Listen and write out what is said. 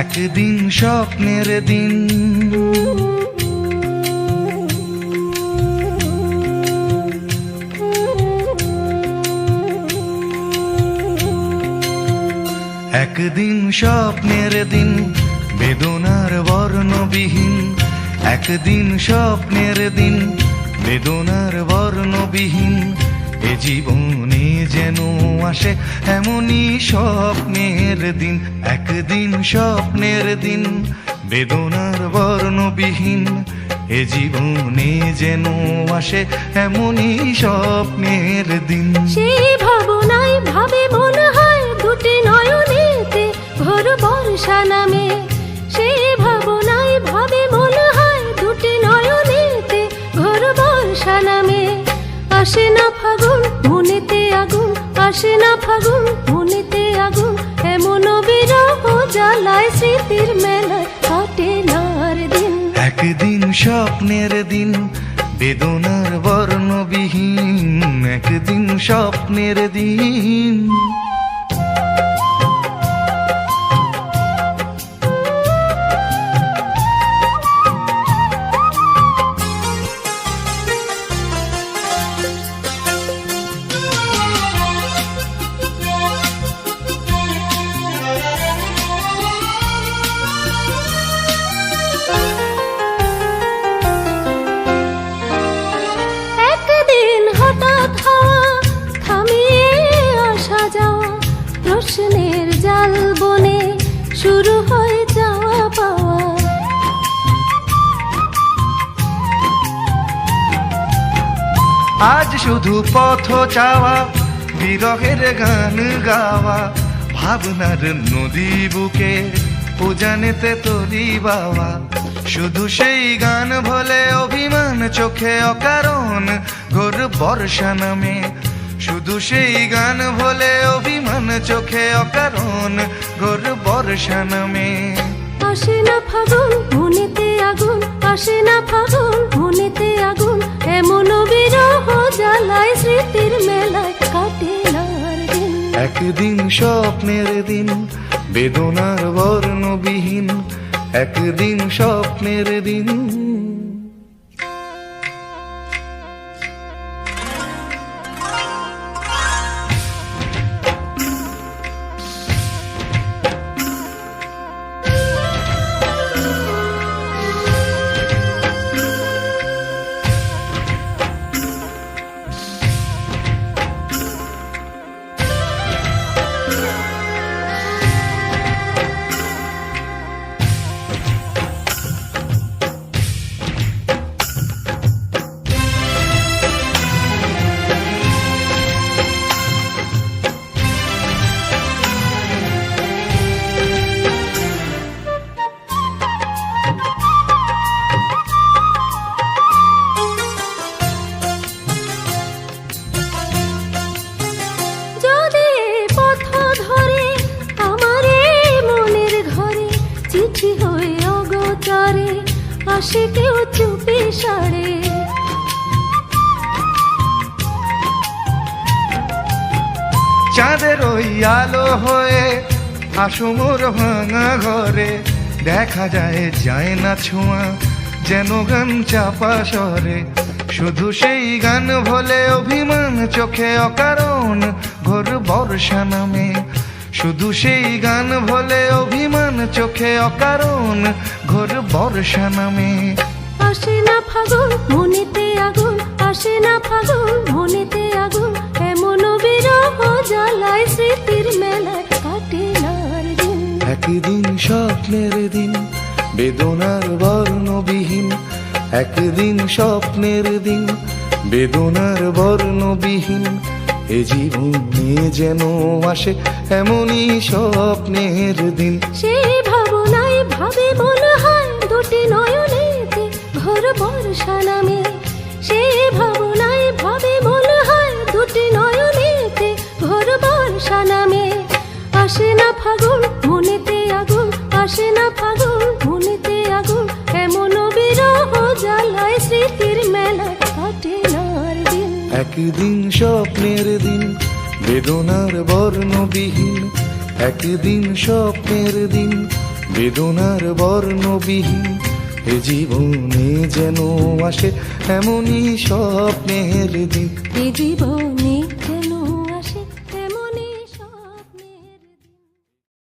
একদিন স্বপ্নের দিন, একদিন স্বপ্নের দিন, বেদনার বর্ণবিহীন। একদিন স্বপ্নের দিন, বেদনার বর্ণবিহীন। এ জীবনে যেন আসে এমনই স্বপ্নের দিন। একদিন স্বপ্নের দিন, বেদনার বর্ণবিহীন। এ জীবনে যেন আসে এমনই স্বপ্নের দিন। সেই ভাবনায় ভাবে মন হয় দুটি নয়নেতে ঘোর বর্ষা নামে। সেই ভাবনায় ভাবে মন হয় দুটি নয়নেতে ঘোর বর্ষা নামে। আসে না ফাগুন মনেতে আগুন, আসে না ফাগুন মনেতে আগুন। এমন বিরহ জ্বালায় স্মৃতির মেলায় কাটে না আর দিন। একদিন স্বপ্নের দিন, বেদনার বর্ণবিহীন। একদিন স্বপ্নের দিন। প্রশ্নের জাল বনে শুরু হয় যাওয়া পাওয়া। আজ শুধু পথ চাওয়া, বিরহের গান গাওয়া। ভাবনার নদী বুকে উজানেতে তরি বাওয়া। শুধু সেই গান ভোলে অভিমান চোখে অকারণ ঘোর বর্ষা নামে। শুধু সেই গান ভোলে অভিমান চোখে অকারণ ঘোর বর্ষা নামে। আসে না ফাগুন মনেতে আগুন, আসে না ফাগুন মনেতে আগুন। এমন বিরহ জ্বালায় স্মৃতির মেলায় কাটে না আর দিন। একদিন স্বপ্নের দিন, বেদনার বর্ণবিহীন। একদিন স্বপ্নের দিন। আসে কেউ চুপি সারে। চাঁদের ওই আলো হয়ে আসো মোর ভাঙা ঘরে। দেখা যায় না ছোঁয়া, যেন গান চাপা স্বরে। শুধু সেই গান ভোলে অভিমান চোখে অকারণ ঘোর বর্ষা নামে। শুধু সেই গান ভোলে অভিমান চোখে অকারণ ঘোর বর্ষা নামে। আসে না ফাগুন মনেতে আগুন, আসে না ফাগুন মনেতে আগুন। এমন বিরহ জ্বালায় স্মৃতির মেলায় কাটে না আর দিন। একদিন স্বপ্নের দিন, বেদনার বর্ণবিহীন। একদিন স্বপ্নের দিন, বেদনার বর্ণবিহীন। এ জীবনে যেন আসে এমনই স্বপ্নের দিন। সেই ভাবনায় ভাবে মন হয় দুটি নয়নেতে ঘোর বর্ষা নামে। সেই ভাবনায় ভাবে মন হয় দুটি নয়নেতে ঘোর বর্ষা নামে। আসে না ফাগুন মনেতে আগুন, আসে না ফাগুন মনেতে আগুন। এমন বিরহ জ্বালায় স্মৃতির মেলায় কাটে না আর দিন। একদিন স্বপ্নের দিন, বেদনার বর্ণবিহীন। একদিন স্বপ্নের দিন, বেদনার বর্ণবিহীন এ জীবনে যেন আসে এমনই স্বপ্নের দিন। এ জীবনে